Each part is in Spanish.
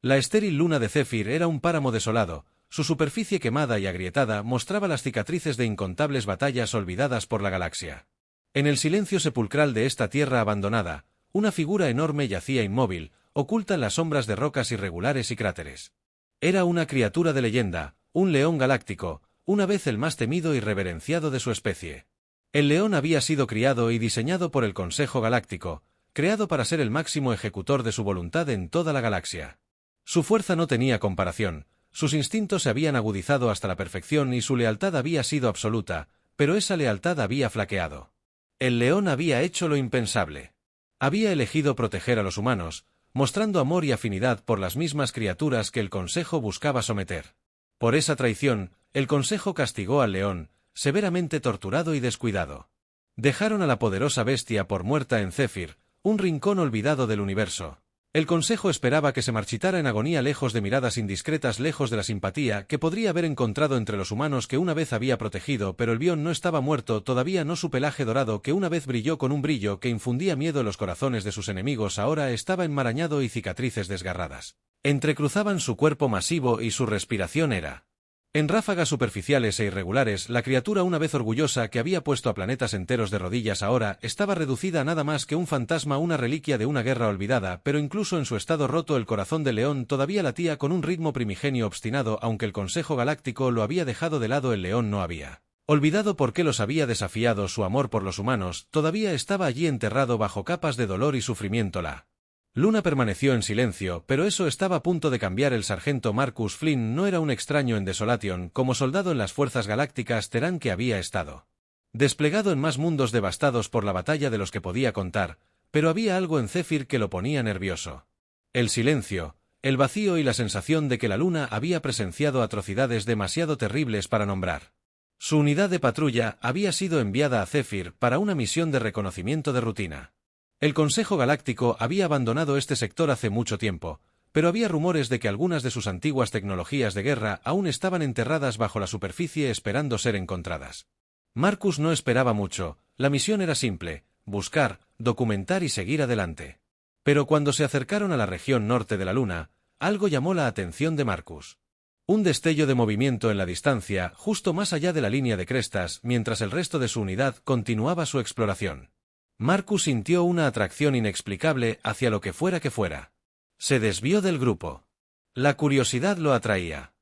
La estéril luna de Zephyr era un páramo desolado, su superficie quemada y agrietada mostraba las cicatrices de incontables batallas olvidadas por la galaxia. En el silencio sepulcral de esta tierra abandonada, una figura enorme yacía inmóvil, oculta en las sombras de rocas irregulares y cráteres. Era una criatura de leyenda, un león galáctico, una vez el más temido y reverenciado de su especie. El león había sido criado y diseñado por el Consejo Galáctico, creado para ser el máximo ejecutor de su voluntad en toda la galaxia. Su fuerza no tenía comparación, sus instintos se habían agudizado hasta la perfección y su lealtad había sido absoluta, pero esa lealtad había flaqueado. El león había hecho lo impensable. Había elegido proteger a los humanos, mostrando amor y afinidad por las mismas criaturas que el Consejo buscaba someter. Por esa traición, el Consejo castigó al león, severamente torturado y descuidado. Dejaron a la poderosa bestia por muerta en Zephyr, un rincón olvidado del universo. El Consejo esperaba que se marchitara en agonía lejos de miradas indiscretas, lejos de la simpatía que podría haber encontrado entre los humanos que una vez había protegido, pero el bión no estaba muerto, todavía no su pelaje dorado que una vez brilló con un brillo que infundía miedo en los corazones de sus enemigos ahora estaba enmarañado y cicatrices desgarradas entrecruzaban su cuerpo masivo y su respiración era. En ráfagas superficiales e irregulares, la criatura una vez orgullosa que había puesto a planetas enteros de rodillas ahora estaba reducida a nada más que un fantasma, una reliquia de una guerra olvidada, pero incluso en su estado roto el corazón del león todavía latía con un ritmo primigenio obstinado, aunque el Consejo Galáctico lo había dejado de lado, el león no había olvidado por qué los había desafiado, su amor por los humanos todavía estaba allí enterrado bajo capas de dolor y sufrimiento. La luna permaneció en silencio, pero eso estaba a punto de cambiar. El sargento Marcus Flynn no era un extraño en Desolation, como soldado en las fuerzas galácticas Terán que había estado desplegado en más mundos devastados por la batalla de los que podía contar, pero había algo en Zephyr que lo ponía nervioso. El silencio, el vacío y la sensación de que la luna había presenciado atrocidades demasiado terribles para nombrar. Su unidad de patrulla había sido enviada a Zephyr para una misión de reconocimiento de rutina. El Consejo Galáctico había abandonado este sector hace mucho tiempo, pero había rumores de que algunas de sus antiguas tecnologías de guerra aún estaban enterradas bajo la superficie esperando ser encontradas. Marcus no esperaba mucho, la misión era simple: buscar, documentar y seguir adelante. Pero cuando se acercaron a la región norte de la luna, algo llamó la atención de Marcus. Un destello de movimiento en la distancia, justo más allá de la línea de crestas, mientras el resto de su unidad continuaba su exploración. Marcus sintió una atracción inexplicable hacia lo que fuera que fuera. Se desvió del grupo. La curiosidad lo atraía.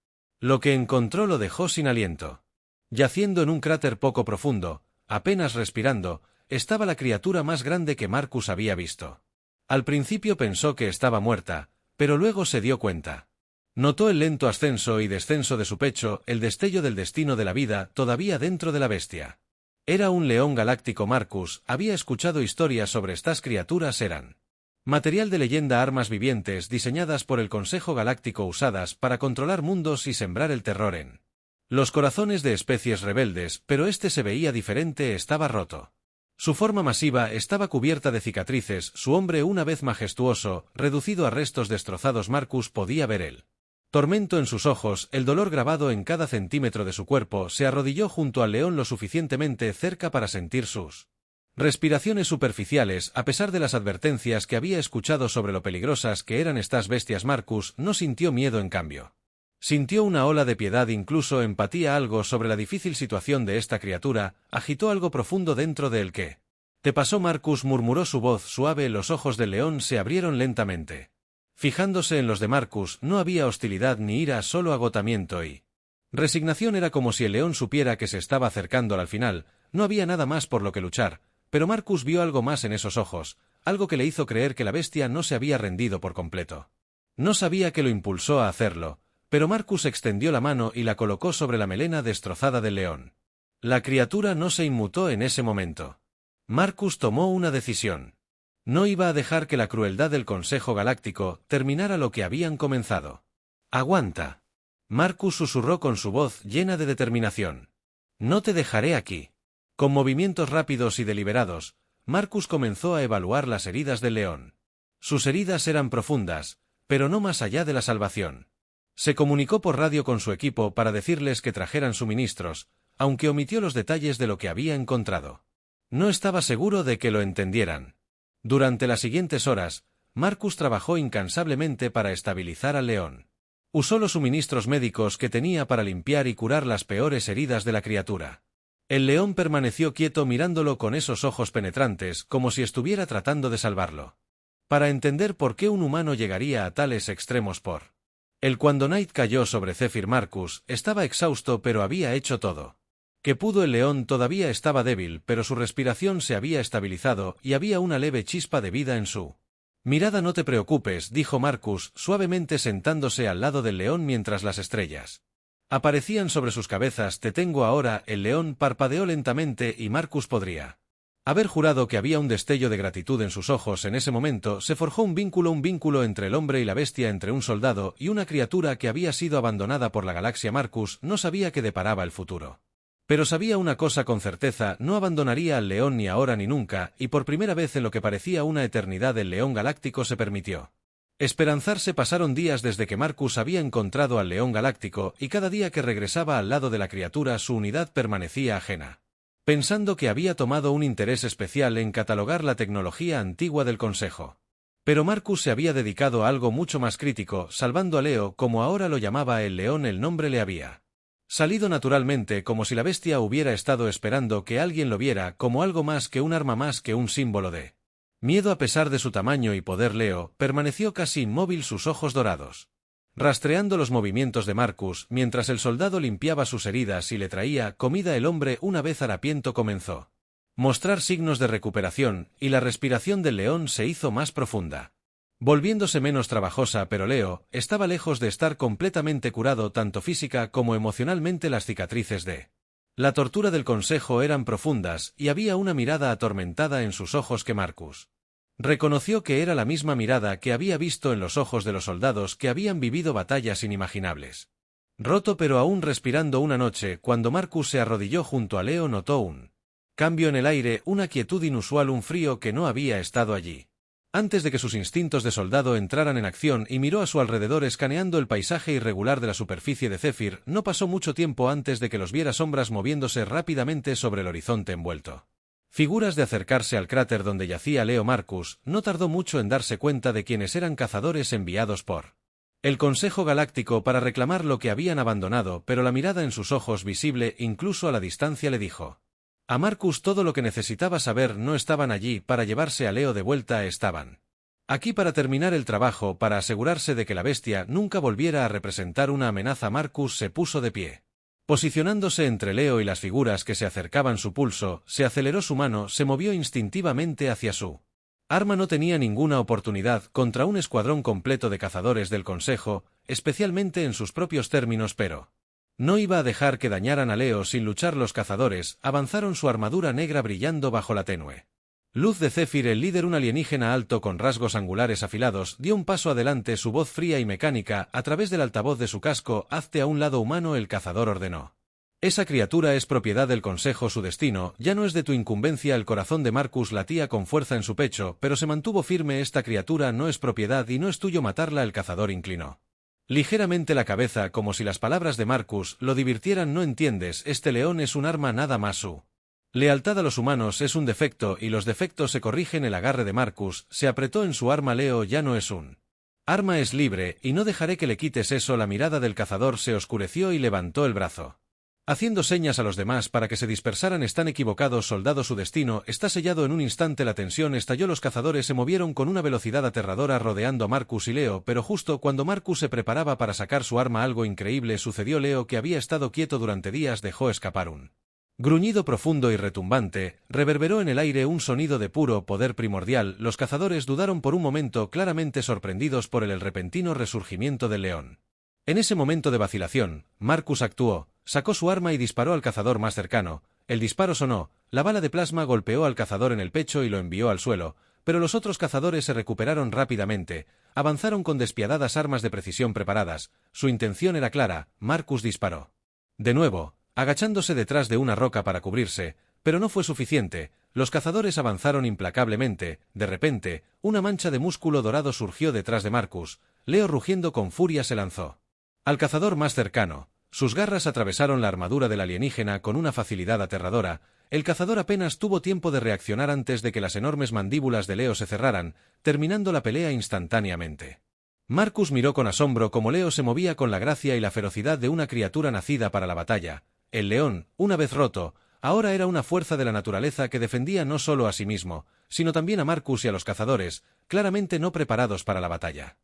Lo que encontró lo dejó sin aliento. Yaciendo en un cráter poco profundo, apenas respirando, estaba la criatura más grande que Marcus había visto. Al principio pensó que estaba muerta, pero luego se dio cuenta. Notó el lento ascenso y descenso de su pecho, el destello del destino de la vida todavía dentro de la bestia. Era un león galáctico. Marcus había escuchado historias sobre estas criaturas, eran material de leyenda, armas vivientes diseñadas por el Consejo Galáctico usadas para controlar mundos y sembrar el terror en los corazones de especies rebeldes, pero este se veía diferente, estaba roto. Su forma masiva estaba cubierta de cicatrices, su hombre una vez majestuoso, reducido a restos destrozados. Marcus podía ver el tormento en sus ojos, el dolor grabado en cada centímetro de su cuerpo. Se arrodilló junto al león lo suficientemente cerca para sentir sus respiraciones superficiales. A pesar de las advertencias que había escuchado sobre lo peligrosas que eran estas bestias, Marcus no sintió miedo, en cambio. Sintió una ola de piedad, incluso empatía, algo sobre la difícil situación de esta criatura, agitó algo profundo dentro de él. ¿Qué te pasó, Marcus?, murmuró su voz suave. Los ojos del león se abrieron lentamente. Fijándose en los de Marcus, no había hostilidad ni ira, solo agotamiento y resignación. Era como si el león supiera que se estaba acercando al final, no había nada más por lo que luchar, pero Marcus vio algo más en esos ojos, algo que le hizo creer que la bestia no se había rendido por completo. No sabía qué lo impulsó a hacerlo, pero Marcus extendió la mano y la colocó sobre la melena destrozada del león. La criatura no se inmutó en ese momento. Marcus tomó una decisión. No iba a dejar que la crueldad del Consejo Galáctico terminara lo que habían comenzado. «Aguanta», Marcus susurró con su voz llena de determinación. «No te dejaré aquí». Con movimientos rápidos y deliberados, Marcus comenzó a evaluar las heridas del león. Sus heridas eran profundas, pero no más allá de la salvación. Se comunicó por radio con su equipo para decirles que trajeran suministros, aunque omitió los detalles de lo que había encontrado. No estaba seguro de que lo entendieran. Durante las siguientes horas, Marcus trabajó incansablemente para estabilizar al león. Usó los suministros médicos que tenía para limpiar y curar las peores heridas de la criatura. El león permaneció quieto mirándolo con esos ojos penetrantes, como si estuviera tratando de salvarlo. Para entender por qué un humano llegaría a tales extremos cuando Knight cayó sobre Zephyr, Marcus estaba exhausto pero había hecho todo. Que pudo, el león todavía estaba débil, pero su respiración se había estabilizado y había una leve chispa de vida en su mirada. No te preocupes, dijo Marcus suavemente sentándose al lado del león mientras las estrellas aparecían sobre sus cabezas. Te tengo ahora. El león parpadeó lentamente y Marcus podría haber jurado que había un destello de gratitud en sus ojos. En ese momento se forjó un vínculo entre el hombre y la bestia, entre un soldado y una criatura que había sido abandonada por la galaxia. Marcus no sabía qué deparaba el futuro. Pero sabía una cosa con certeza: no abandonaría al león ni ahora ni nunca, y por primera vez en lo que parecía una eternidad el león galáctico se permitió esperanzarse. Pasaron días desde que Marcus había encontrado al león galáctico, y cada día que regresaba al lado de la criatura su unidad permanecía ajena, pensando que había tomado un interés especial en catalogar la tecnología antigua del Consejo. Pero Marcus se había dedicado a algo mucho más crítico, salvando a Leo, como ahora lo llamaba el león. El nombre le había salido naturalmente, como si la bestia hubiera estado esperando que alguien lo viera, como algo más que un arma, más que un símbolo de miedo. A pesar de su tamaño y poder, Leo permaneció casi inmóvil, sus ojos dorados rastreando los movimientos de Marcus, mientras el soldado limpiaba sus heridas y le traía comida. El hombre, una vez harapiento, comenzó a mostrar signos de recuperación, y la respiración del león se hizo más profunda, volviéndose menos trabajosa, pero Leo estaba lejos de estar completamente curado, tanto física como emocionalmente. Las cicatrices de la tortura del Consejo eran profundas, y había una mirada atormentada en sus ojos que Marcus reconoció que era la misma mirada que había visto en los ojos de los soldados que habían vivido batallas inimaginables. Roto pero aún respirando una noche, cuando Marcus se arrodilló junto a Leo, notó un cambio en el aire, una quietud inusual, un frío que no había estado allí antes de que sus instintos de soldado entraran en acción, y miró a su alrededor escaneando el paisaje irregular de la superficie de Zephyr. No pasó mucho tiempo antes de que los viera sombras moviéndose rápidamente sobre el horizonte envuelto figuras de acercarse al cráter donde yacía Leo. Marcus no tardó mucho en darse cuenta de quiénes eran: cazadores enviados por el Consejo Galáctico para reclamar lo que habían abandonado, pero la mirada en sus ojos, visible incluso a la distancia, le dijo a Marcus todo lo que necesitaba saber. No estaban allí para llevarse a Leo de vuelta, estaban aquí para terminar el trabajo, para asegurarse de que la bestia nunca volviera a representar una amenaza. Marcus se puso de pie, posicionándose entre Leo y las figuras que se acercaban. Su pulso se aceleró, su mano se movió instintivamente hacia su arma. No tenía ninguna oportunidad contra un escuadrón completo de cazadores del Consejo, especialmente en sus propios términos, pero no iba a dejar que dañaran a Leo sin luchar. Los cazadores avanzaron, su armadura negra brillando bajo la tenue luz de Zephyr. El líder, un alienígena alto con rasgos angulares afilados, dio un paso adelante, su voz fría y mecánica a través del altavoz de su casco: hazte a un lado, humano. El cazador ordenó: esa criatura es propiedad del Consejo, su destino ya no es de tu incumbencia. El corazón de Marcus latía con fuerza en su pecho, pero se mantuvo firme: esta criatura no es propiedad y no es tuyo matarla. El cazador inclinó ligeramente la cabeza, como si las palabras de Marcus lo divirtieran. No entiendes, este león es un arma, nada más. Su lealtad a los humanos es un defecto, y los defectos se corrigen. El agarre de Marcus se apretó en su arma. Leo ya no es un arma, es libre, y no dejaré que le quites eso. La mirada del cazador se oscureció y levantó el brazo, haciendo señas a los demás para que se dispersaran. Están equivocados, soldado, su destino está sellado. En un instante la tensión estalló, los cazadores se movieron con una velocidad aterradora rodeando a Marcus y Leo, pero justo cuando Marcus se preparaba para sacar su arma, algo increíble sucedió. Leo, que había estado quieto durante días, dejó escapar un gruñido profundo y retumbante. Reverberó en el aire un sonido de puro poder primordial. Los cazadores dudaron por un momento, claramente sorprendidos por el repentino resurgimiento del león. En ese momento de vacilación, Marcus actuó, sacó su arma y disparó al cazador más cercano. El disparo sonó, la bala de plasma golpeó al cazador en el pecho y lo envió al suelo, pero los otros cazadores se recuperaron rápidamente, avanzaron con despiadadas armas de precisión preparadas. Su intención era clara: Marcus disparó de nuevo, agachándose detrás de una roca para cubrirse, pero no fue suficiente. Los cazadores avanzaron implacablemente. De repente, una mancha de músculo dorado surgió detrás de Marcus. Leo, rugiendo con furia, se lanzó al cazador más cercano. Sus garras atravesaron la armadura del alienígena con una facilidad aterradora. El cazador apenas tuvo tiempo de reaccionar antes de que las enormes mandíbulas de Leo se cerraran, terminando la pelea instantáneamente. Marcus miró con asombro cómo Leo se movía con la gracia y la ferocidad de una criatura nacida para la batalla. El león, una vez roto, ahora era una fuerza de la naturaleza que defendía no solo a sí mismo, sino también a Marcus y a los cazadores, claramente no preparados para la batalla.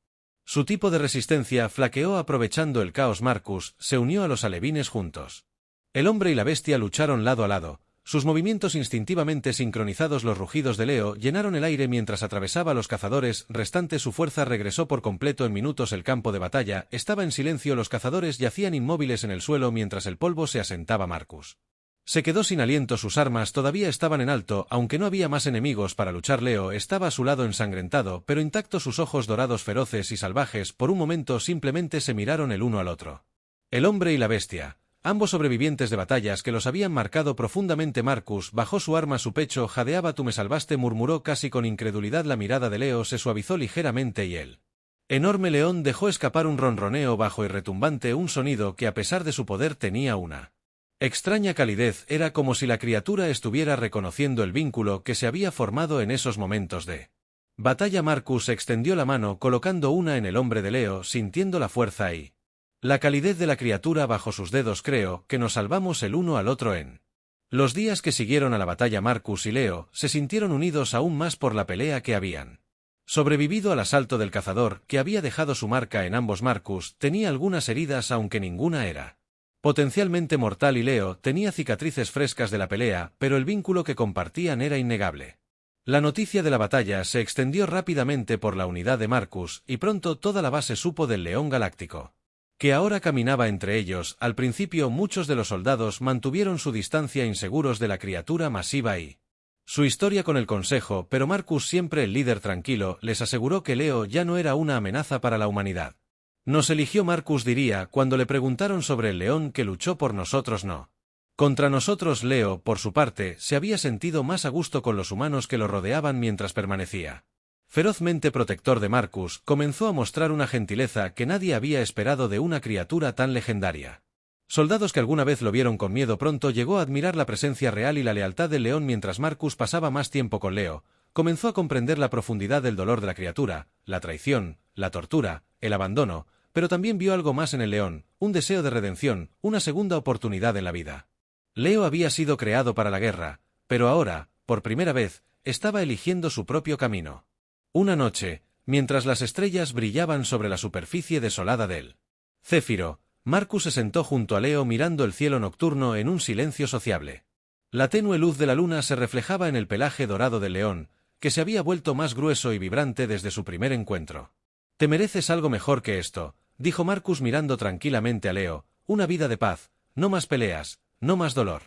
Su tipo de resistencia flaqueó aprovechando el caos. Marcus se unió a los alevines juntos. El hombre y la bestia lucharon lado a lado. Sus movimientos instintivamente sincronizados, los rugidos de Leo llenaron el aire mientras atravesaba a los cazadores restantes. Su fuerza regresó por completo en minutos. El campo de batalla estaba en silencio. Los cazadores yacían inmóviles en el suelo mientras el polvo se asentaba. Marcus se quedó sin aliento. Sus armas todavía estaban en alto, aunque no había más enemigos para luchar. Leo estaba a su lado ensangrentado, pero intacto. Sus ojos dorados, feroces y salvajes, por un momento simplemente se miraron el uno al otro. El hombre y la bestia, ambos sobrevivientes de batallas que los habían marcado profundamente. Marcus bajó su arma a su pecho. Jadeaba. Tú me salvaste, murmuró casi con incredulidad. La mirada de Leo se suavizó ligeramente y el enorme león dejó escapar un ronroneo bajo y retumbante, un sonido que a pesar de su poder tenía una extraña calidez. Era como si la criatura estuviera reconociendo el vínculo que se había formado en esos momentos de batalla. Marcus extendió la mano colocando una en el hombro de Leo, sintiendo la fuerza y la calidez de la criatura bajo sus dedos. Creo que nos salvamos el uno al otro en los días que siguieron a la batalla. Marcus y Leo se sintieron unidos aún más por la pelea que habían sobrevivido al asalto del cazador, que había dejado su marca en ambos. Marcus tenía algunas heridas, aunque ninguna era potencialmente mortal, y Leo tenía cicatrices frescas de la pelea, pero el vínculo que compartían era innegable. La noticia de la batalla se extendió rápidamente por la unidad de Marcus, y pronto toda la base supo del León Galáctico, que ahora caminaba entre ellos. Al principio muchos de los soldados mantuvieron su distancia, inseguros de la criatura masiva y su historia con el Consejo, pero Marcus, siempre el líder tranquilo, les aseguró que Leo ya no era una amenaza para la humanidad. Nos eligió, Marcus diría cuando le preguntaron sobre el león que luchó por nosotros, no contra nosotros. Leo, por su parte, se había sentido más a gusto con los humanos que lo rodeaban mientras permanecía ferozmente protector de Marcus. Comenzó a mostrar una gentileza que nadie había esperado de una criatura tan legendaria. Soldados que alguna vez lo vieron con miedo pronto llegó a admirar la presencia real y la lealtad del león. Mientras Marcus pasaba más tiempo con Leo, comenzó a comprender la profundidad del dolor de la criatura, la traición, la tortura, el abandono, pero también vio algo más en el león, un deseo de redención, una segunda oportunidad en la vida. Leo había sido creado para la guerra, pero ahora, por primera vez, estaba eligiendo su propio camino. Una noche, mientras las estrellas brillaban sobre la superficie desolada del Céfiro, Marcus se sentó junto a Leo mirando el cielo nocturno en un silencio sociable. La tenue luz de la luna se reflejaba en el pelaje dorado del león, que se había vuelto más grueso y vibrante desde su primer encuentro. Te mereces algo mejor que esto, dijo Marcus mirando tranquilamente a Leo, una vida de paz, no más peleas, no más dolor.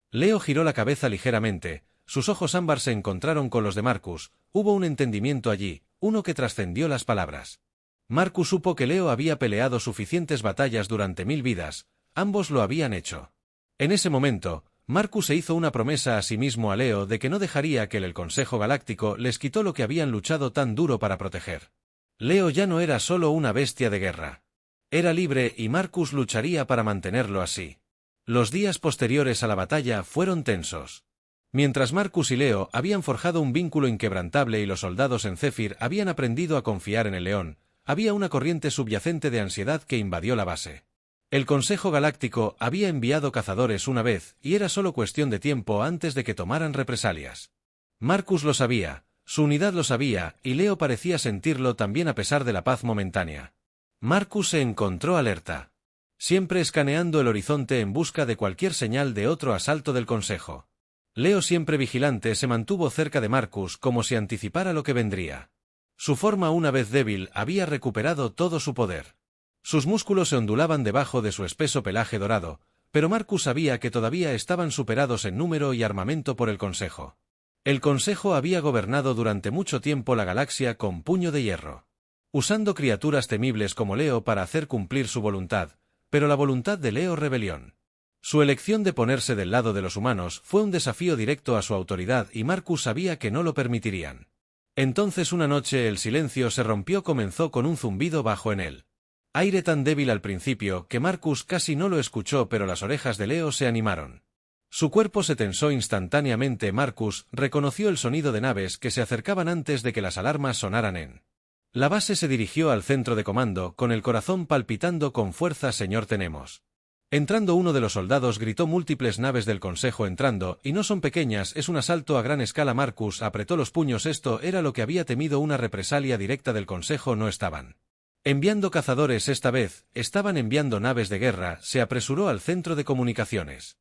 Leo giró la cabeza ligeramente, sus ojos ámbar se encontraron con los de Marcus. Hubo un entendimiento allí, uno que trascendió las palabras. Marcus supo que Leo había peleado suficientes batallas durante 1000 vidas, ambos lo habían hecho. En ese momento, Marcus se hizo una promesa a sí mismo, a Leo, de que no dejaría que el Consejo Galáctico les quitó lo que habían luchado tan duro para proteger. Leo ya no era solo una bestia de guerra. Era libre y Marcus lucharía para mantenerlo así. Los días posteriores a la batalla fueron tensos. Mientras Marcus y Leo habían forjado un vínculo inquebrantable y los soldados en Zephyr habían aprendido a confiar en el león, había una corriente subyacente de ansiedad que invadió la base. El Consejo Galáctico había enviado cazadores una vez, y era solo cuestión de tiempo antes de que tomaran represalias. Marcus lo sabía, su unidad lo sabía, y Leo parecía sentirlo también a pesar de la paz momentánea. Marcus se encontró alerta, siempre escaneando el horizonte en busca de cualquier señal de otro asalto del Consejo. Leo, siempre vigilante, se mantuvo cerca de Marcus como si anticipara lo que vendría. Su forma, una vez débil, había recuperado todo su poder. Sus músculos se ondulaban debajo de su espeso pelaje dorado, pero Marcus sabía que todavía estaban superados en número y armamento por el Consejo. El Consejo había gobernado durante mucho tiempo la galaxia con puño de hierro, usando criaturas temibles como Leo para hacer cumplir su voluntad, pero la voluntad de Leo, rebelión. Su elección de ponerse del lado de los humanos fue un desafío directo a su autoridad y Marcus sabía que no lo permitirían. Entonces una noche el silencio se rompió, comenzó con un zumbido bajo en él. Aire tan débil al principio que Marcus casi no lo escuchó, pero las orejas de Leo se animaron. Su cuerpo se tensó instantáneamente. Marcus reconoció el sonido de naves que se acercaban antes de que las alarmas sonaran en la base. Se dirigió al centro de comando, con el corazón palpitando con fuerza. Señor, tenemos. Entrando uno de los soldados gritó. Múltiples naves del Consejo entrando, y no son pequeñas, es un asalto a gran escala. Marcus apretó los puños. Esto era lo que había temido, una represalia directa del Consejo. No estaban enviando cazadores esta vez, estaban enviando naves de guerra. Se apresuró al centro de comunicaciones.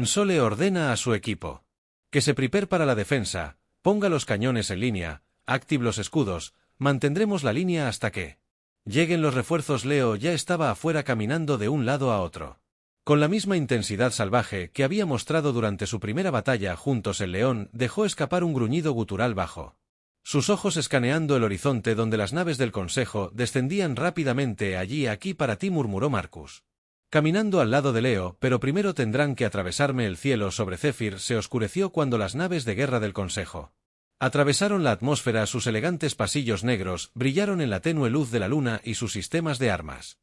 Sole ordena a su equipo que se prepare para la defensa, ponga los cañones en línea, active los escudos, mantendremos la línea hasta que lleguen los refuerzos. Leo ya estaba afuera caminando de un lado a otro. Con la misma intensidad salvaje que había mostrado durante su primera batalla juntos, el león dejó escapar un gruñido gutural bajo sus ojos, escaneando el horizonte donde las naves del Consejo descendían rápidamente. Allí, aquí para ti, murmuró Marcus, caminando al lado de Leo, pero primero tendrán que atravesarme. El cielo sobre Zephyr se oscureció cuando las naves de guerra del Consejo atravesaron la atmósfera. Sus elegantes pasillos negros brillaron en la tenue luz de la luna y sus sistemas de armas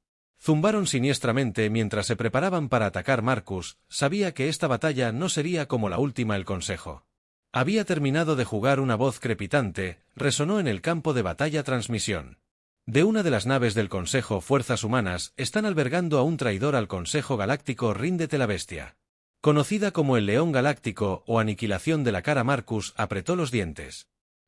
zumbaron siniestramente mientras se preparaban para atacar. Marcus sabía que esta batalla no sería como la última. El Consejo había terminado de jugar. Una voz crepitante resonó en el campo de batalla. Transmisión de una de las naves del Consejo. Fuerzas humanas están albergando a un traidor al Consejo Galáctico. Ríndete. La bestia, conocida como el León Galáctico o Aniquilación de la Cara. Marcus apretó los dientes.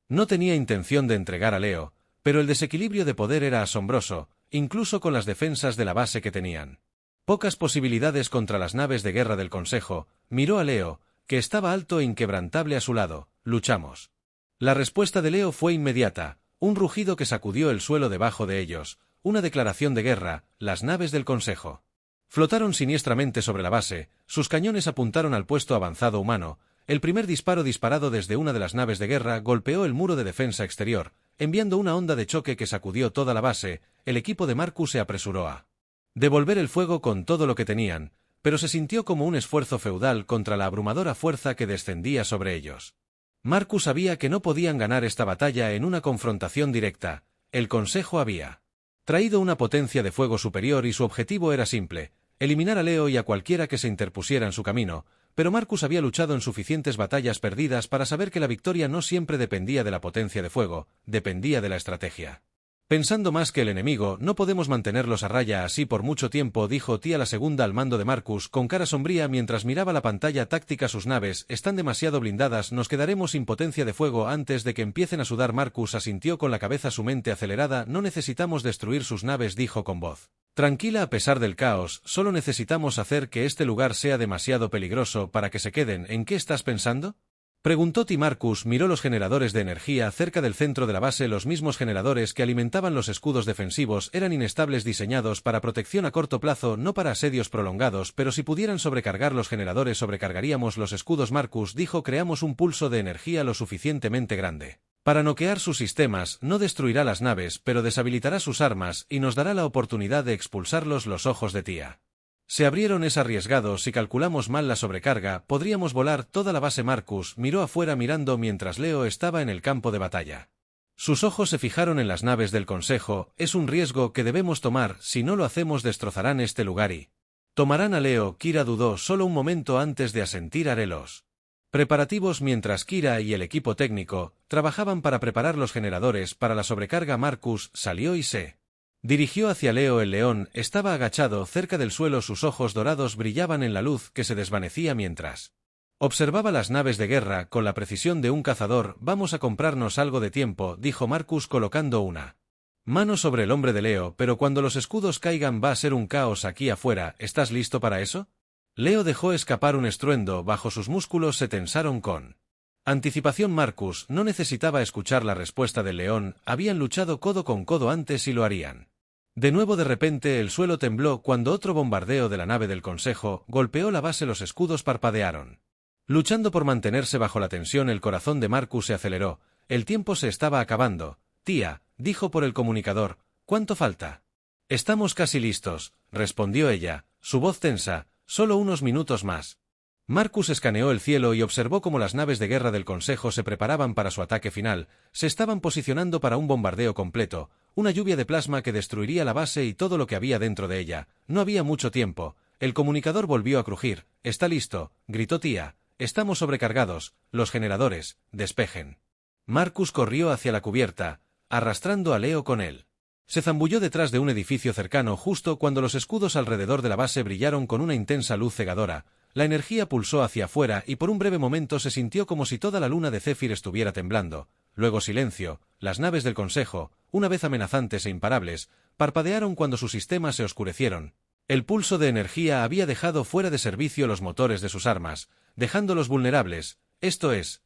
No tenía intención de entregar a Leo, pero el desequilibrio de poder era asombroso, incluso con las defensas de la base que tenían pocas posibilidades contra las naves de guerra del Consejo. Miró a Leo, que estaba alto e inquebrantable a su lado. Luchamos. La respuesta de Leo fue inmediata, un rugido que sacudió el suelo debajo de ellos, una declaración de guerra. Las naves del Consejo flotaron siniestramente sobre la base, sus cañones apuntaron al puesto avanzado humano. El primer disparo, disparado desde una de las naves de guerra, golpeó el muro de defensa exterior, enviando una onda de choque que sacudió toda la base. El equipo de Marcus se apresuró a devolver el fuego con todo lo que tenían, pero se sintió como un esfuerzo feudal contra la abrumadora fuerza que descendía sobre ellos. Marcus sabía que no podían ganar esta batalla en una confrontación directa. El Consejo había traído una potencia de fuego superior y su objetivo era simple: eliminar a Leo y a cualquiera que se interpusiera en su camino. Pero Marcus había luchado en suficientes batallas perdidas para saber que la victoria no siempre dependía de la potencia de fuego, dependía de la estrategia. Pensando más que el enemigo, no podemos mantenerlos a raya así por mucho tiempo, dijo Tia la segunda al mando de Marcus con cara sombría mientras miraba la pantalla táctica. Sus naves están demasiado blindadas, nos quedaremos sin potencia de fuego antes de que empiecen a sudar. Marcus asintió con la cabeza, su mente acelerada. No necesitamos destruir sus naves, dijo con voz tranquila. A pesar del caos, solo necesitamos hacer que este lugar sea demasiado peligroso para que se queden. ¿En qué estás pensando?, preguntó Ti. Marcus miró los generadores de energía cerca del centro de la base. Los mismos generadores que alimentaban los escudos defensivos eran inestables, diseñados para protección a corto plazo, no para asedios prolongados, pero si pudieran sobrecargar los generadores, sobrecargaríamos los escudos. Marcus dijo: creamos un pulso de energía lo suficientemente grande para noquear sus sistemas. No destruirá las naves, pero deshabilitará sus armas y nos dará la oportunidad de expulsarlos. Los ojos de Tia se abrieron. Es arriesgado. Si calculamos mal la sobrecarga, podríamos volar toda la base. Marcus miró afuera mirando mientras Leo estaba en el campo de batalla. Sus ojos se fijaron en las naves del Consejo. Es un riesgo que debemos tomar. Si no lo hacemos, destrozarán este lugar y tomarán a Leo. Kira dudó solo un momento antes de asentir. Haré los preparativos. Mientras Kira y el equipo técnico trabajaban para preparar los generadores para la sobrecarga, Marcus salió y se dirigió hacia Leo. El león estaba agachado cerca del suelo, sus ojos dorados brillaban en la luz que se desvanecía mientras observaba las naves de guerra con la precisión de un cazador. Vamos a comprarnos algo de tiempo, dijo Marcus colocando una mano sobre el hombro de Leo, pero cuando los escudos caigan va a ser un caos aquí afuera. ¿Estás listo para eso? Leo dejó escapar un estruendo, bajo sus músculos se tensaron con anticipación. Marcus no necesitaba escuchar la respuesta del león, habían luchado codo con codo antes y lo harían de nuevo. De repente el suelo tembló cuando otro bombardeo de la nave del Consejo golpeó la base. Los escudos parpadearon, luchando por mantenerse bajo la tensión. El corazón de Marcus se aceleró, el tiempo se estaba acabando. Tía, dijo por el comunicador, ¿cuánto falta? Estamos casi listos, respondió ella, su voz tensa. Solo unos minutos más. Marcus escaneó el cielo y observó cómo las naves de guerra del Consejo se preparaban para su ataque final. Se estaban posicionando para un bombardeo completo, una lluvia de plasma que destruiría la base y todo lo que había dentro de ella. No había mucho tiempo. el comunicador volvió a crujir. «Está listo», gritó Tía. «Estamos sobrecargados, los generadores, despejen». Marcus corrió hacia la cubierta, arrastrando a Leo con él. Se zambulló detrás de un edificio cercano justo cuando los escudos alrededor de la base brillaron con una intensa luz cegadora. La energía pulsó hacia afuera y por un breve momento se sintió como si toda la luna de Zephyr estuviera temblando. Luego silencio. Las naves del Consejo, una vez amenazantes e imparables, parpadearon cuando sus sistemas se oscurecieron. El pulso de energía había dejado fuera de servicio los motores de sus armas, dejándolos vulnerables. Esto es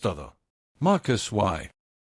todo. Marcus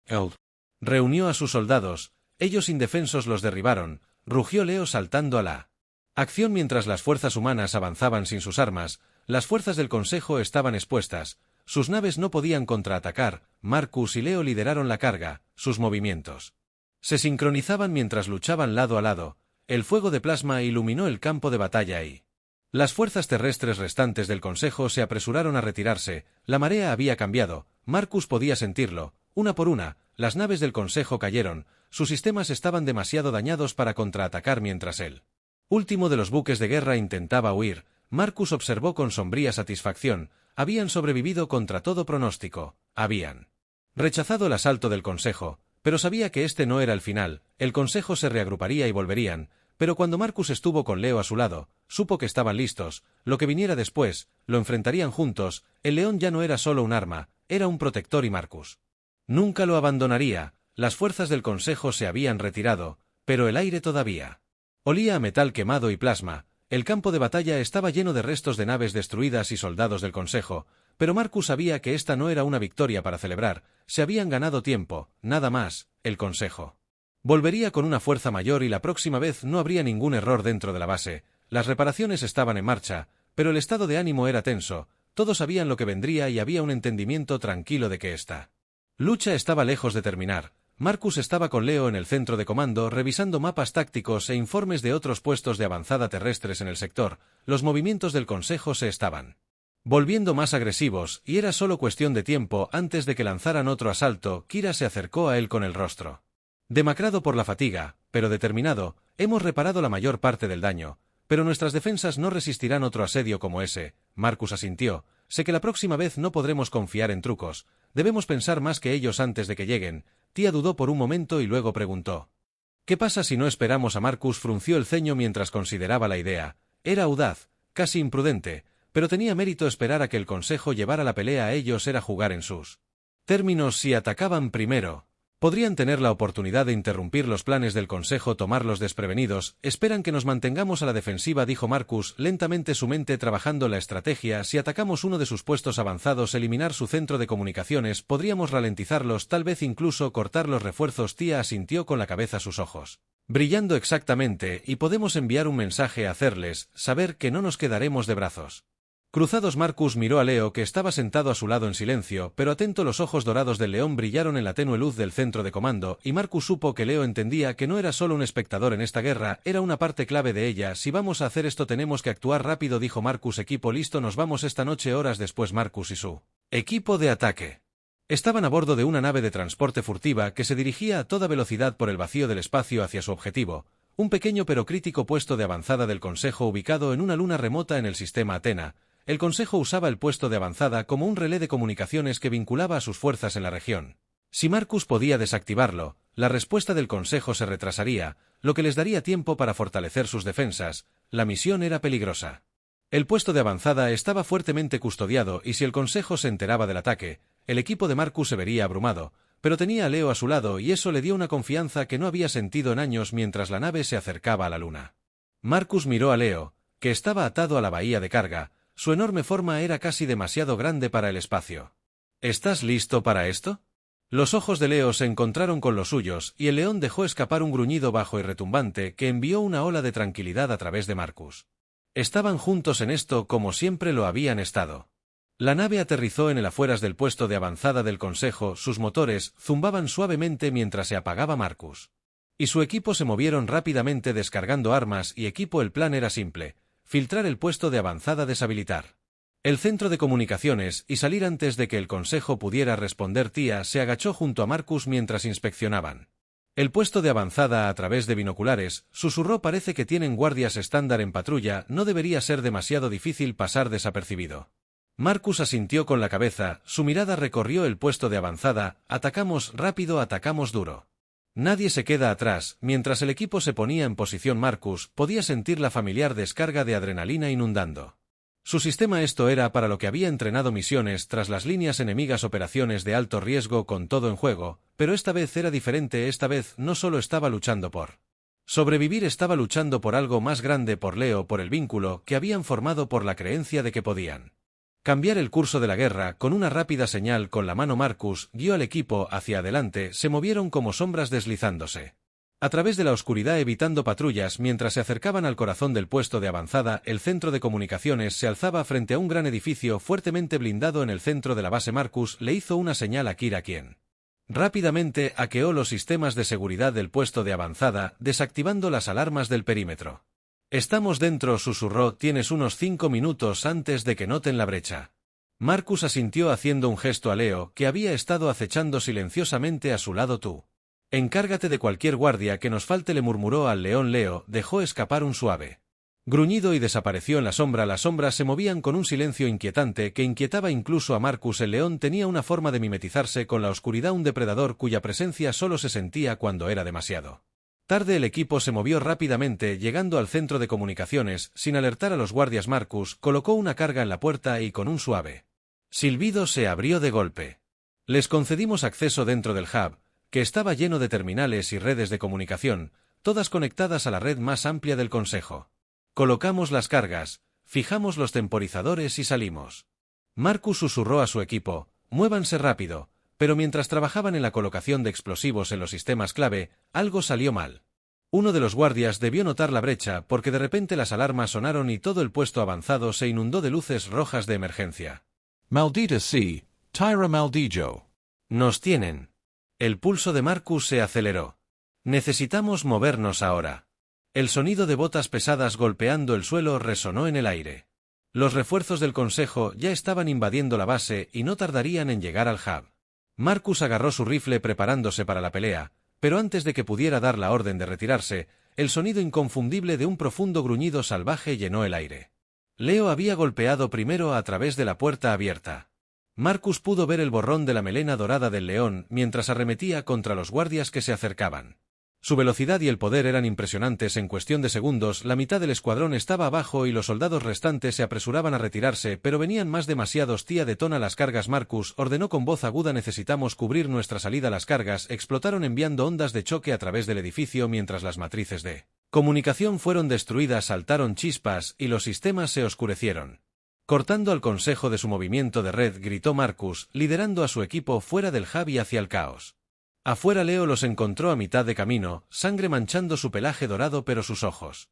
Eld. Reunió a sus soldados, ellos indefensos los derribaron, rugió Leo saltando a la acción mientras las fuerzas humanas avanzaban sin sus armas. Las fuerzas del Consejo estaban expuestas, sus naves no podían contraatacar. Marcus y Leo lideraron la carga, sus movimientos se sincronizaban mientras luchaban lado a lado. El fuego de plasma iluminó el campo de batalla y las fuerzas terrestres restantes del Consejo se apresuraron a retirarse. La marea había cambiado, Marcus podía sentirlo. Una por una, las naves del Consejo cayeron, sus sistemas estaban demasiado dañados para contraatacar mientras el último de los buques de guerra intentaba huir. Marcus observó con sombría satisfacción, habían sobrevivido contra todo pronóstico, habían rechazado el asalto del Consejo, pero sabía que este no era el final. El Consejo se reagruparía y volverían, pero cuando Marcus estuvo con Leo a su lado, supo que estaban listos. Lo que viniera después, lo enfrentarían juntos. El león ya no era solo un arma, era un protector y Marcus nunca lo abandonaría. Las fuerzas del Consejo se habían retirado, pero el aire todavía olía a metal quemado y plasma. El campo de batalla estaba lleno de restos de naves destruidas y soldados del Consejo, pero Marcus sabía que esta no era una victoria para celebrar. Se habían ganado tiempo, nada más. El Consejo volvería con una fuerza mayor y la próxima vez no habría ningún error dentro de la base. Las reparaciones estaban en marcha, pero el estado de ánimo era tenso. Todos sabían lo que vendría y había un entendimiento tranquilo de que esta lucha estaba lejos de terminar. Marcus estaba con Leo en el centro de comando revisando mapas tácticos e informes de otros puestos de avanzada terrestres en el sector. Los movimientos del Consejo se estaban volviendo más agresivos, y era solo cuestión de tiempo antes de que lanzaran otro asalto. Kira se acercó a él con el rostro demacrado por la fatiga, pero determinado. Hemos reparado la mayor parte del daño, pero nuestras defensas no resistirán otro asedio como ese. Marcus asintió. Sé que la próxima vez no podremos confiar en trucos. Debemos pensar más que ellos antes de que lleguen. Tía dudó por un momento y luego preguntó: ¿qué pasa si no esperamos a Marcus? Frunció el ceño mientras consideraba la idea. Era audaz, casi imprudente, pero tenía mérito. Esperar a que el Consejo llevara la pelea a ellos era jugar en sus términos. Si atacaban primero, podrían tener la oportunidad de interrumpir los planes del Consejo, tomarlos desprevenidos. Esperan que nos mantengamos a la defensiva, dijo Marcus, lentamente, su mente trabajando la estrategia. Si atacamos uno de sus puestos avanzados, eliminar su centro de comunicaciones, podríamos ralentizarlos, tal vez incluso cortar los refuerzos. Tía asintió con la cabeza, sus ojos brillando. Exactamente, y podemos enviar un mensaje a hacerles saber que no nos quedaremos de brazos cruzados. Marcus miró a Leo, que estaba sentado a su lado en silencio, pero atento. Los ojos dorados del león brillaron en la tenue luz del centro de comando, y Marcus supo que Leo entendía que no era solo un espectador en esta guerra, era una parte clave de ella. Si vamos a hacer esto tenemos que actuar rápido, dijo Marcus. Equipo listo, nos vamos esta noche. Horas después, Marcus y su equipo de ataque estaban a bordo de una nave de transporte furtiva que se dirigía a toda velocidad por el vacío del espacio hacia su objetivo, un pequeño pero crítico puesto de avanzada del Consejo ubicado en una luna remota en el sistema Atena. El Consejo usaba el puesto de avanzada como un relé de comunicaciones que vinculaba a sus fuerzas en la región. Si Marcus podía desactivarlo, la respuesta del Consejo se retrasaría, lo que les daría tiempo para fortalecer sus defensas. La misión era peligrosa. El puesto de avanzada estaba fuertemente custodiado y si el Consejo se enteraba del ataque, el equipo de Marcus se vería abrumado, pero tenía a Leo a su lado y eso le dio una confianza que no había sentido en años mientras la nave se acercaba a la luna. Marcus miró a Leo, que estaba atado a la bahía de carga. Su enorme forma era casi demasiado grande para el espacio. ¿Estás listo para esto? Los ojos de Leo se encontraron con los suyos, y el león dejó escapar un gruñido bajo y retumbante que envió una ola de tranquilidad a través de Marcus. Estaban juntos en esto como siempre lo habían estado. La nave aterrizó en el afueras del puesto de avanzada del Consejo. Sus motores zumbaban suavemente mientras se apagaba Marcus y su equipo se movieron rápidamente descargando armas y equipo. El plan era simple: filtrar el puesto de avanzada, deshabilitar el centro de comunicaciones y salir antes de que el Consejo pudiera responder. Tía se agachó junto a Marcus mientras inspeccionaban El puesto de avanzada a través de binoculares, susurró: parece que tienen guardias estándar en patrulla, no debería ser demasiado difícil pasar desapercibido. Marcus asintió con la cabeza, su mirada recorrió el puesto de avanzada: atacamos rápido, atacamos duro. Nadie se queda atrás. Mientras el equipo se ponía en posición, Marcus podía sentir la familiar descarga de adrenalina inundando. Su sistema, esto era para lo que había entrenado misiones tras las líneas enemigas, operaciones de alto riesgo con todo en juego, pero esta vez era diferente. Esta vez no solo estaba luchando por sobrevivir, estaba luchando por algo más grande, por Leo, por el vínculo que habían formado, por la creencia de que podían cambiar el curso de la guerra. Con una rápida señal con la mano, Marcus guió al equipo hacia adelante. Se movieron como sombras deslizándose a través de la oscuridad, evitando patrullas. Mientras se acercaban al corazón del puesto de avanzada, el centro de comunicaciones se alzaba frente a un gran edificio fuertemente blindado en el centro de la base. Marcus le hizo una señal a Kira, quien rápidamente hackeó los sistemas de seguridad del puesto de avanzada, desactivando las alarmas del perímetro. Estamos dentro, susurró. Tienes unos 5 minutos antes de que noten la brecha. Marcus asintió haciendo un gesto a Leo, que había estado acechando silenciosamente a su lado. Tú encárgate de cualquier guardia que nos falte, le murmuró al león. Leo dejó escapar un suave gruñido y desapareció en la sombra. Las sombras se movían con un silencio inquietante que inquietaba incluso a Marcus. El león tenía una forma de mimetizarse con la oscuridad, un depredador cuya presencia solo se sentía cuando era demasiado tarde. El equipo se movió rápidamente, llegando al centro de comunicaciones sin alertar a los guardias. Marcus colocó una carga en la puerta y con un suave silbido se abrió de golpe. Les concedimos acceso dentro del hub, que estaba lleno de terminales y redes de comunicación, todas conectadas a la red más amplia del Consejo. Colocamos las cargas, fijamos los temporizadores y salimos. Marcus susurró a su equipo: muévanse rápido. Pero mientras trabajaban en la colocación de explosivos en los sistemas clave, algo salió mal. Uno de los guardias debió notar la brecha, porque de repente las alarmas sonaron y todo el puesto avanzado se inundó de luces rojas de emergencia. Maldita sea, Tyra Maldillo. Nos tienen. El pulso de Marcus se aceleró. Necesitamos movernos ahora. El sonido de botas pesadas golpeando el suelo resonó en el aire. Los refuerzos del Consejo ya estaban invadiendo la base y no tardarían en llegar al hub. Marcus agarró su rifle preparándose para la pelea, pero antes de que pudiera dar la orden de retirarse, el sonido inconfundible de un profundo gruñido salvaje llenó el aire. Leo había golpeado primero a través de la puerta abierta. Marcus pudo ver el borrón de la melena dorada del león mientras arremetía contra los guardias que se acercaban. Su velocidad y el poder eran impresionantes. En cuestión de segundos, la mitad del escuadrón estaba abajo y los soldados restantes se apresuraban a retirarse, pero venían más demasiados. Tía, detona las cargas. Marcus ordenó con voz aguda: necesitamos cubrir nuestra salida. Las cargas explotaron enviando ondas de choque a través del edificio mientras las matrices de comunicación fueron destruidas. Saltaron chispas y los sistemas se oscurecieron, cortando al Consejo de su movimiento de red, gritó Marcus, liderando a su equipo fuera del hub y hacia el caos. Afuera, Leo los encontró a mitad de camino, sangre manchando su pelaje dorado, pero sus ojos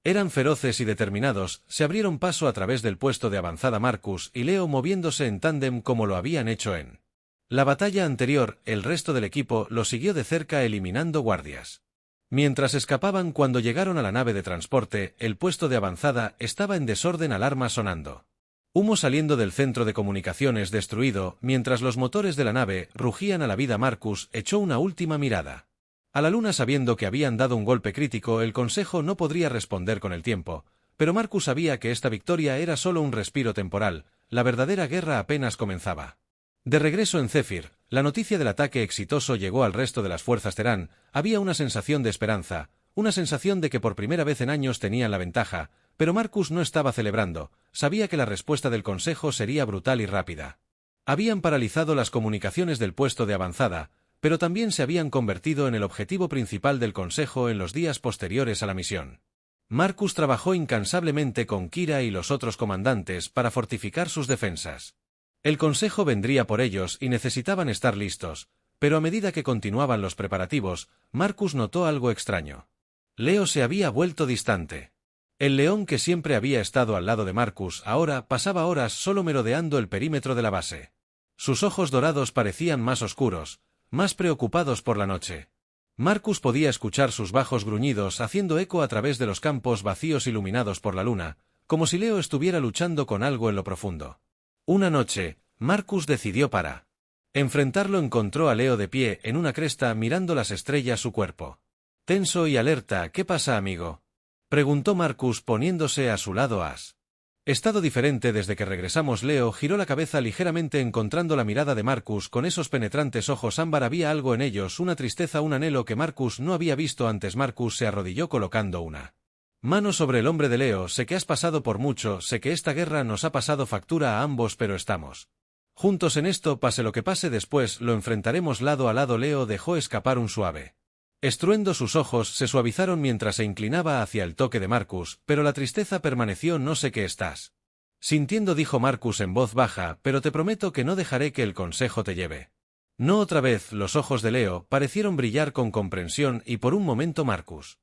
eran feroces y determinados. Se abrieron paso a través del puesto de avanzada. Marcus y Leo moviéndose en tándem como lo habían hecho en la batalla anterior. El resto del equipo lo siguió de cerca, eliminando guardias. Mientras escapaban, cuando llegaron a la nave de transporte, el puesto de avanzada estaba en desorden, alarmas sonando. Humo saliendo del centro de comunicaciones destruido, mientras los motores de la nave rugían a la vida. Marcus echó una última mirada a la luna, sabiendo que habían dado un golpe crítico. El Consejo no podría responder con el tiempo, pero Marcus sabía que esta victoria era solo un respiro temporal. La verdadera guerra apenas comenzaba. De regreso en Zephyr, la noticia del ataque exitoso llegó al resto de las fuerzas Terán. Había una sensación de esperanza, una sensación de que por primera vez en años tenían la ventaja, pero Marcus no estaba celebrando. Sabía que la respuesta del Consejo sería brutal y rápida. Habían paralizado las comunicaciones del puesto de avanzada, pero también se habían convertido en el objetivo principal del Consejo en los días posteriores a la misión. Marcus trabajó incansablemente con Kira y los otros comandantes para fortificar sus defensas. El Consejo vendría por ellos y necesitaban estar listos, pero a medida que continuaban los preparativos, Marcus notó algo extraño. Leo se había vuelto distante. El león que siempre había estado al lado de Marcus ahora pasaba horas solo merodeando el perímetro de la base. Sus ojos dorados parecían más oscuros, más preocupados por la noche. Marcus podía escuchar sus bajos gruñidos haciendo eco a través de los campos vacíos iluminados por la luna, como si Leo estuviera luchando con algo en lo profundo. Una noche, Marcus decidió para Enfrentarlo encontró a Leo de pie en una cresta mirando las estrellas su cuerpo. Tenso y alerta, ¿qué pasa, amigo?, preguntó Marcus poniéndose a su lado. ¿Has estado diferente desde que regresamos? Leo giró la cabeza ligeramente encontrando la mirada de Marcus con esos penetrantes ojos ámbar. Había algo en ellos, una tristeza, un anhelo que Marcus no había visto antes. Marcus se arrodilló colocando una mano sobre el hombro de Leo. Sé que has pasado por mucho, sé que esta guerra nos ha pasado factura a ambos, pero estamos juntos en esto. Pase lo que pase después, lo enfrentaremos lado a lado. Leo dejó escapar un suave estruendo. Sus ojos se suavizaron mientras se inclinaba hacia el toque de Marcus, pero la tristeza permaneció. No sé qué estás sintiendo, dijo Marcus en voz baja, pero te prometo que no dejaré que el consejo te lleve. No otra vez. Los ojos de Leo parecieron brillar con comprensión y por un momento Marcus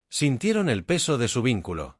sintieron el peso de su vínculo.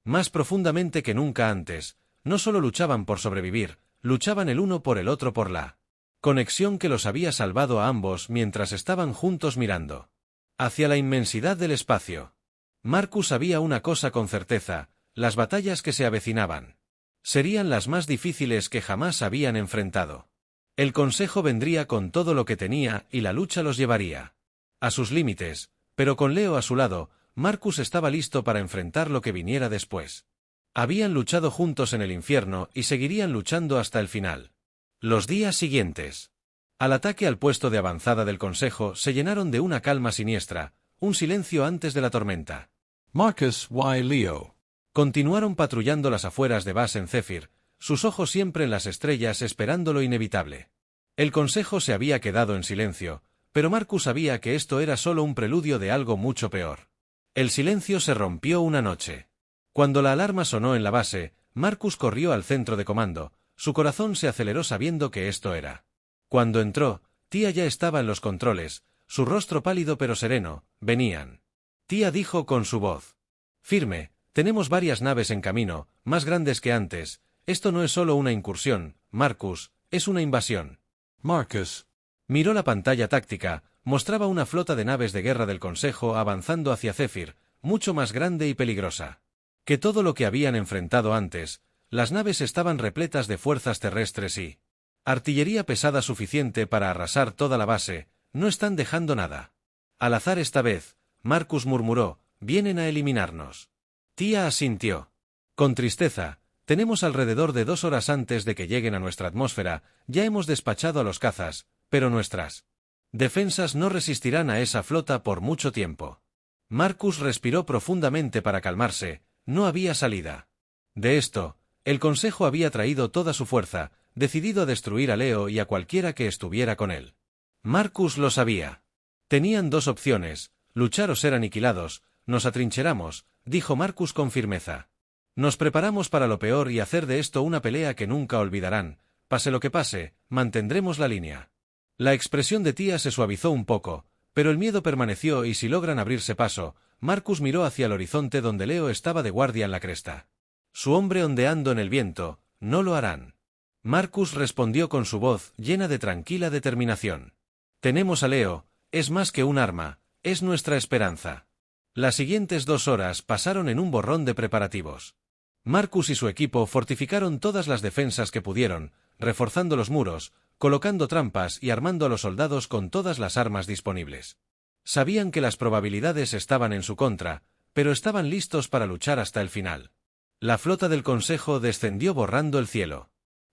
Más profundamente que nunca antes, no solo luchaban por sobrevivir, luchaban el uno por el otro, por la conexión que los había salvado a ambos mientras estaban juntos mirando hacia la inmensidad del espacio. Marcus sabía una cosa con certeza: las batallas que se avecinaban serían las más difíciles que jamás habían enfrentado. El consejo vendría con todo lo que tenía y la lucha los llevaría a sus límites, pero con Leo a su lado, Marcus estaba listo para enfrentar lo que viniera después. Habían luchado juntos en el infierno y seguirían luchando hasta el final. Los días siguientes al ataque al puesto de avanzada del consejo se llenaron de una calma siniestra, un silencio antes de la tormenta. Marcus y Leo continuaron patrullando las afueras de Bas en Zephyr, sus ojos siempre en las estrellas esperando lo inevitable. El consejo se había quedado en silencio, pero Marcus sabía que esto era solo un preludio de algo mucho peor. El silencio se rompió una noche. Cuando la alarma sonó en la base, Marcus corrió al centro de comando. Su corazón se aceleró sabiendo que esto era. Cuando entró, Tía ya estaba en los controles, su rostro pálido pero sereno. Venían. Tía dijo con su voz firme: tenemos varias naves en camino, más grandes que antes. Esto no es solo una incursión, Marcus, es una invasión. Marcus miró la pantalla táctica, mostraba una flota de naves de guerra del Consejo avanzando hacia Zephyr, mucho más grande y peligrosa que todo lo que habían enfrentado antes. Las naves estaban repletas de fuerzas terrestres y artillería pesada suficiente para arrasar toda la base. No están dejando nada al azar esta vez, Marcus murmuró, vienen a eliminarnos. Tía asintió con tristeza. Tenemos alrededor de 2 horas antes de que lleguen a nuestra atmósfera. Ya hemos despachado a los cazas, pero nuestras defensas no resistirán a esa flota por mucho tiempo. Marcus respiró profundamente para calmarse. No había salida de esto. El consejo había traído toda su fuerza, decidido a destruir a Leo y a cualquiera que estuviera con él. Marcus lo sabía. Tenían 2 opciones: luchar o ser aniquilados. Nos atrincheramos, dijo Marcus con firmeza. Nos preparamos para lo peor y hacer de esto una pelea que nunca olvidarán. Pase lo que pase, mantendremos la línea. La expresión de Tía se suavizó un poco, pero el miedo permaneció. Y si logran abrirse paso. Marcus miró hacia el horizonte donde Leo estaba de guardia en la cresta, su hombre ondeando en el viento. No lo harán. Marcus respondió con su voz llena de tranquila determinación. Tenemos a Leo, es más que un arma, es nuestra esperanza. Las siguientes 2 horas pasaron en un borrón de preparativos. Marcus y su equipo fortificaron todas las defensas que pudieron, reforzando los muros, colocando trampas y armando a los soldados con todas las armas disponibles. Sabían que las probabilidades estaban en su contra, pero estaban listos para luchar hasta el final. La flota del Consejo descendió borrando el cielo.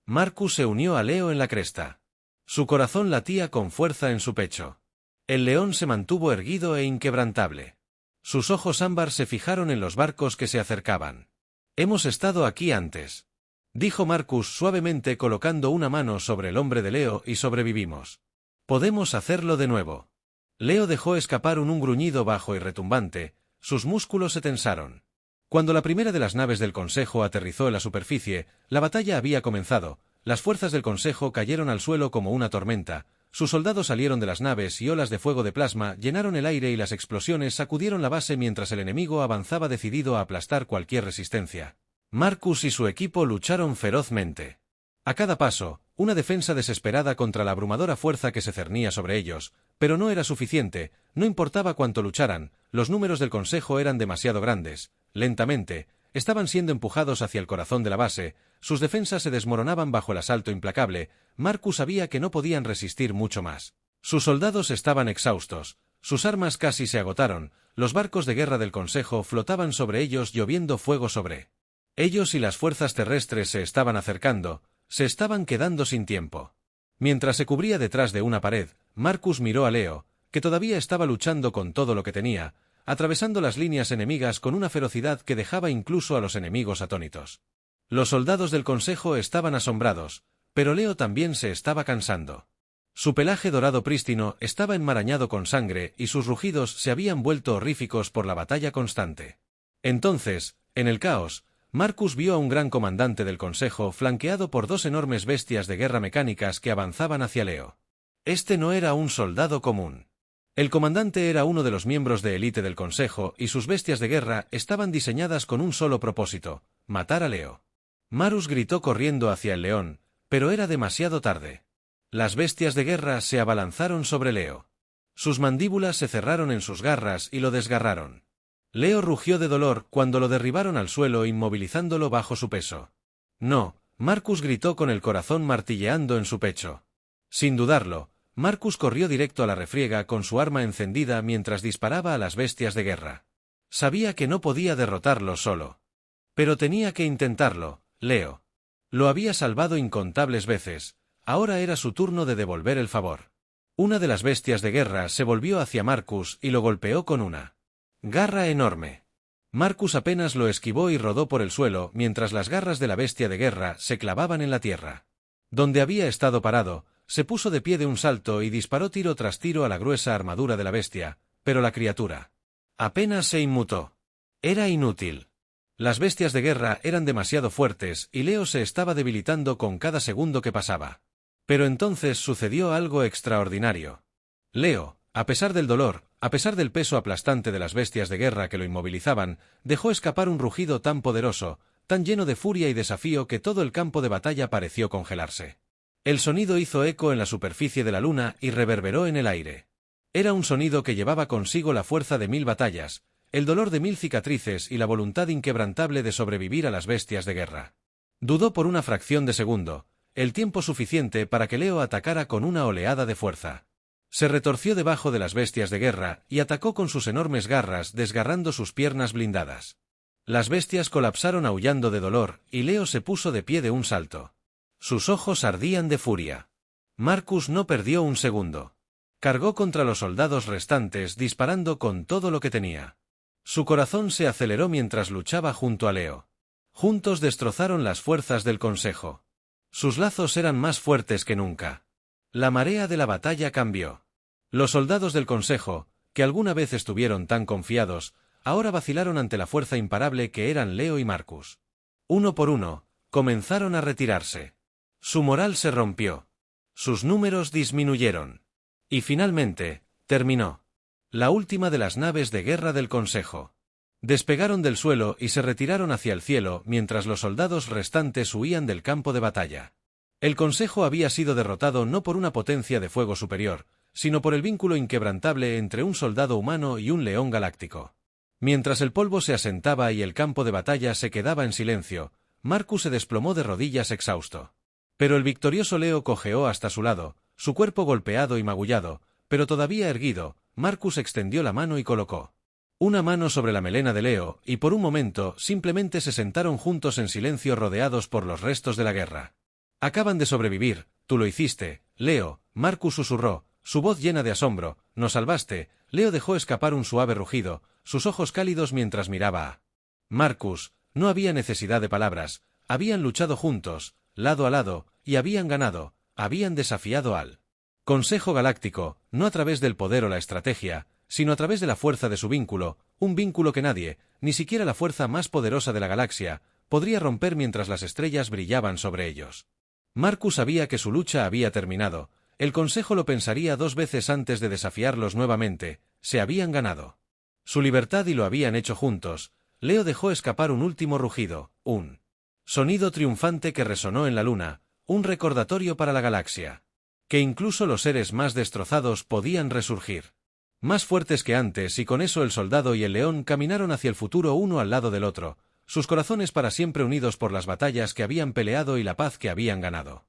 Marcus se unió a Leo en la cresta. Su corazón latía con fuerza en su pecho. El león se mantuvo erguido e inquebrantable. Sus ojos ámbar se fijaron en los barcos que se acercaban. Hemos estado aquí antes, dijo Marcus suavemente colocando una mano sobre el hombro de Leo, y sobrevivimos. Podemos hacerlo de nuevo. Leo dejó escapar un gruñido bajo y retumbante, sus músculos se tensaron. Cuando la primera de las naves del Consejo aterrizó en la superficie, la batalla había comenzado. Las fuerzas del Consejo cayeron al suelo como una tormenta. Sus soldados salieron de las naves y olas de fuego de plasma llenaron el aire y las explosiones sacudieron la base mientras el enemigo avanzaba decidido a aplastar cualquier resistencia. Marcus y su equipo lucharon ferozmente. A cada paso, una defensa desesperada contra la abrumadora fuerza que se cernía sobre ellos, pero no era suficiente. No importaba cuánto lucharan, los números del Consejo eran demasiado grandes. Lentamente, estaban siendo empujados hacia el corazón de la base. sus defensas se desmoronaban bajo el asalto implacable, Marcus sabía que no podían resistir mucho más. Sus soldados estaban exhaustos, sus armas casi se agotaron, los barcos de guerra del Consejo flotaban sobre ellos lloviendo fuego sobre ellos y las fuerzas terrestres se estaban acercando, se estaban quedando sin tiempo. Mientras se cubría detrás de una pared, Marcus miró a Leo, que todavía estaba luchando con todo lo que tenía, atravesando las líneas enemigas con una ferocidad que dejaba incluso a los enemigos atónitos. Los soldados del Consejo estaban asombrados, pero Leo también se estaba cansando. Su pelaje dorado prístino estaba enmarañado con sangre y sus rugidos se habían vuelto horríficos por la batalla constante. Entonces, en el caos, Marcus vio a un gran comandante del Consejo flanqueado por dos enormes bestias de guerra mecánicas que avanzaban hacia Leo. Este no era un soldado común. El comandante era uno de los miembros de élite del Consejo y sus bestias de guerra estaban diseñadas con un solo propósito: matar a Leo. Marus gritó corriendo hacia el león, pero era demasiado tarde. Las bestias de guerra se abalanzaron sobre Leo. Sus mandíbulas se cerraron en sus garras y lo desgarraron. Leo rugió de dolor cuando lo derribaron al suelo inmovilizándolo bajo su peso. No, Marcus gritó con el corazón martilleando en su pecho. Sin dudarlo, Marcus corrió directo a la refriega con su arma encendida mientras disparaba a las bestias de guerra. Sabía que no podía derrotarlo solo. Pero tenía que intentarlo, Leo. Lo había salvado incontables veces, ahora era su turno de devolver el favor. Una de las bestias de guerra se volvió hacia Marcus y lo golpeó con una garra enorme. Marcus apenas lo esquivó y rodó por el suelo mientras las garras de la bestia de guerra se clavaban en la tierra. Donde había estado parado, se puso de pie de un salto y disparó tiro tras tiro a la gruesa armadura de la bestia, pero la criatura apenas se inmutó. Era inútil. Las bestias de guerra eran demasiado fuertes y Leo se estaba debilitando con cada segundo que pasaba. Pero entonces sucedió algo extraordinario. Leo, a pesar del dolor, a pesar del peso aplastante de las bestias de guerra que lo inmovilizaban, dejó escapar un rugido tan poderoso, tan lleno de furia y desafío que todo el campo de batalla pareció congelarse. El sonido hizo eco en la superficie de la luna y reverberó en el aire. Era un sonido que llevaba consigo la fuerza de 1000 batallas, el dolor de 1000 cicatrices y la voluntad inquebrantable de sobrevivir a las bestias de guerra. Dudó por una fracción de segundo, el tiempo suficiente para que Leo atacara con una oleada de fuerza. Se retorció debajo de las bestias de guerra y atacó con sus enormes garras desgarrando sus piernas blindadas. Las bestias colapsaron aullando de dolor y Leo se puso de pie de un salto. Sus ojos ardían de furia. Marcus no perdió un segundo. Cargó contra los soldados restantes disparando con todo lo que tenía. Su corazón se aceleró mientras luchaba junto a Leo. Juntos destrozaron las fuerzas del Consejo. Sus lazos eran más fuertes que nunca. La marea de la batalla cambió. Los soldados del Consejo, que alguna vez estuvieron tan confiados, ahora vacilaron ante la fuerza imparable que eran Leo y Marcus. Uno por uno, comenzaron a retirarse. Su moral se rompió. Sus números disminuyeron. Y finalmente, terminó. La última de las naves de guerra del Consejo. Despegaron del suelo y se retiraron hacia el cielo mientras los soldados restantes huían del campo de batalla. El Consejo había sido derrotado no por una potencia de fuego superior, sino por el vínculo inquebrantable entre un soldado humano y un león galáctico. Mientras el polvo se asentaba y el campo de batalla se quedaba en silencio, Marcus se desplomó de rodillas exhausto. Pero el victorioso Leo cojeó hasta su lado, su cuerpo golpeado y magullado, pero todavía erguido. Marcus extendió la mano y colocó una mano sobre la melena de Leo, y por un momento simplemente se sentaron juntos en silencio rodeados por los restos de la guerra. Acaban de sobrevivir, tú lo hiciste, Leo, Marcus susurró, su voz llena de asombro, nos salvaste. Leo dejó escapar un suave rugido, sus ojos cálidos mientras miraba a Marcus. No había necesidad de palabras, habían luchado juntos, lado a lado, y habían ganado, habían desafiado al Consejo Galáctico, no a través del poder o la estrategia, sino a través de la fuerza de su vínculo, un vínculo que nadie, ni siquiera la fuerza más poderosa de la galaxia, podría romper mientras las estrellas brillaban sobre ellos. Marcus sabía que su lucha había terminado, el Consejo lo pensaría 2 veces antes de desafiarlos nuevamente, se habían ganado su libertad y lo habían hecho juntos. Leo dejó escapar un último rugido, un sonido triunfante que resonó en la luna, un recordatorio para la galaxia. Que incluso los seres más destrozados podían resurgir. Más fuertes que antes, y con eso el soldado y el león caminaron hacia el futuro uno al lado del otro, sus corazones para siempre unidos por las batallas que habían peleado y la paz que habían ganado.